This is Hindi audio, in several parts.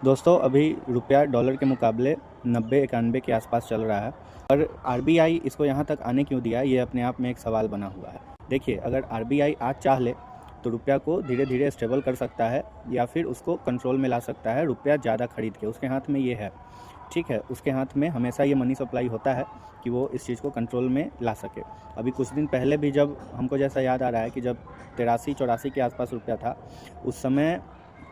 दोस्तों अभी रुपया डॉलर के मुकाबले 90-91 के आसपास चल रहा है और आरबीआई इसको यहाँ तक आने क्यों दिया, ये अपने आप में एक सवाल बना हुआ है। देखिए, अगर आरबीआई आज चाह ले तो रुपया को धीरे धीरे स्टेबल कर सकता है या फिर उसको कंट्रोल में ला सकता है रुपया ज़्यादा खरीद के। उसके हाथ में ये है, ठीक है, उसके हाथ में हमेशा ये मनी सप्लाई होता है कि वो इस चीज़ को कंट्रोल में ला सके। अभी कुछ दिन पहले भी जब हमको जैसा याद आ रहा है कि जब 83-84 के आसपास रुपया था, उस समय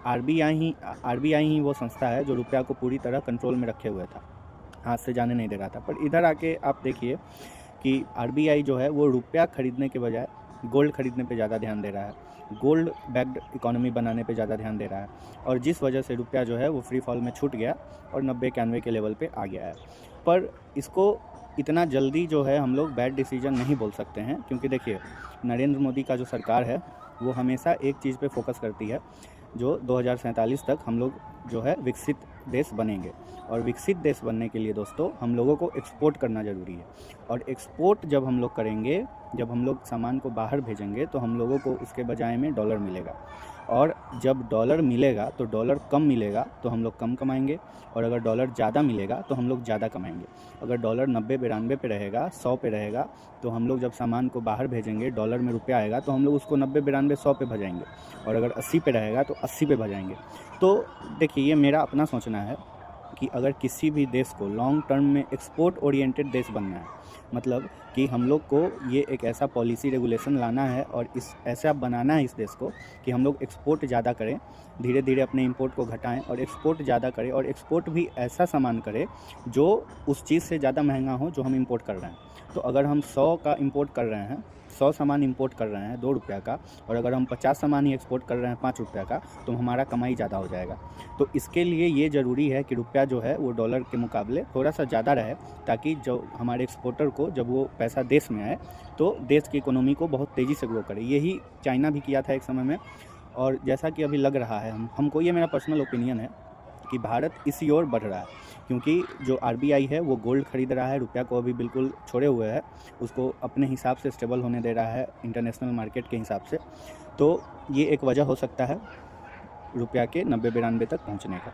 आरबीआई ही वो संस्था है जो रुपया को पूरी तरह कंट्रोल में रखे हुए था, हाथ से जाने नहीं दे रहा था। पर इधर आके आप देखिए कि आरबीआई जो है वो रुपया खरीदने के बजाय गोल्ड खरीदने पे ज़्यादा ध्यान दे रहा है, गोल्ड बैक्ड इकोनॉमी बनाने पे ज़्यादा ध्यान दे रहा है, और जिस वजह से रुपया जो है वो फ्री फॉल में छूट गया और 90-91 के लेवल पे आ गया है। पर इसको इतना जल्दी जो है हम लोग बैड डिसीजन नहीं बोल सकते हैं, क्योंकि देखिए नरेंद्र मोदी का जो सरकार है वो हमेशा एक चीज़ पे फोकस करती है, जो 2047 तक हम लोग जो है विकसित देश बनेंगे। और विकसित देश बनने के लिए दोस्तों हम लोगों को एक्सपोर्ट करना ज़रूरी है, और एक्सपोर्ट जब हम लोग करेंगे, जब हम लोग सामान को बाहर भेजेंगे तो हम लोगों को उसके बजाय में डॉलर मिलेगा, और जब डॉलर मिलेगा तो डॉलर कम मिलेगा तो हम लोग कम कमाएंगे, और अगर डॉलर ज़्यादा मिलेगा तो हम लोग ज़्यादा कमाएंगे। अगर डॉलर 90-92 पे रहेगा, 100 पे रहेगा, तो हम लोग जब सामान को बाहर भेजेंगे डॉलर में रुपया आएगा तो हम लोग उसको 90-92-100 पे भेजेंगे, और अगर 80 पे रहेगा तो 80 पे भेजेंगे। तो देखिए, ये मेरा अपना सोचना है कि अगर किसी भी देश को लॉन्ग टर्म में एक्सपोर्ट ओरिएंटेड देश बनना है, मतलब कि हम लोग को ये एक ऐसा पॉलिसी रेगुलेशन लाना है और इस ऐसा बनाना है इस देश को कि हम लोग एक्सपोर्ट ज़्यादा करें, धीरे धीरे अपने इंपोर्ट को घटाएं और एक्सपोर्ट ज़्यादा करें, और एक्सपोर्ट भी ऐसा सामान करें जो उस चीज़ से ज़्यादा महंगा हो जो हम इंपोर्ट कर रहे हैं। तो अगर हम 100 का इंपोर्ट कर रहे हैं, 100 सामान इंपोर्ट कर रहे हैं 2 रुपया का, और अगर हम 50 सामान ही एक्सपोर्ट कर रहे हैं 5 रुपया का, तो हमारा कमाई ज़्यादा हो जाएगा। तो इसके लिए ये ज़रूरी है कि रुपया जो है वो डॉलर के मुकाबले थोड़ा सा ज़्यादा रहे, ताकि जो हमारे एक्सपोर्टर को जब वो पैसा देश में आए तो देश की इकोनॉमी को बहुत तेज़ी से ग्रो करे। यही चाइना भी किया था एक समय में, और जैसा कि अभी लग रहा है हमको, ये मेरा पर्सनल ओपिनियन है कि भारत इसी ओर बढ़ रहा है, क्योंकि जो आरबीआई है वो गोल्ड खरीद रहा है, रुपया को अभी बिल्कुल छोड़े हुए है, उसको अपने हिसाब से स्टेबल होने दे रहा है इंटरनेशनल मार्केट के हिसाब से। तो ये एक वजह हो सकता है रुपया के 90-92 तक पहुंचने का।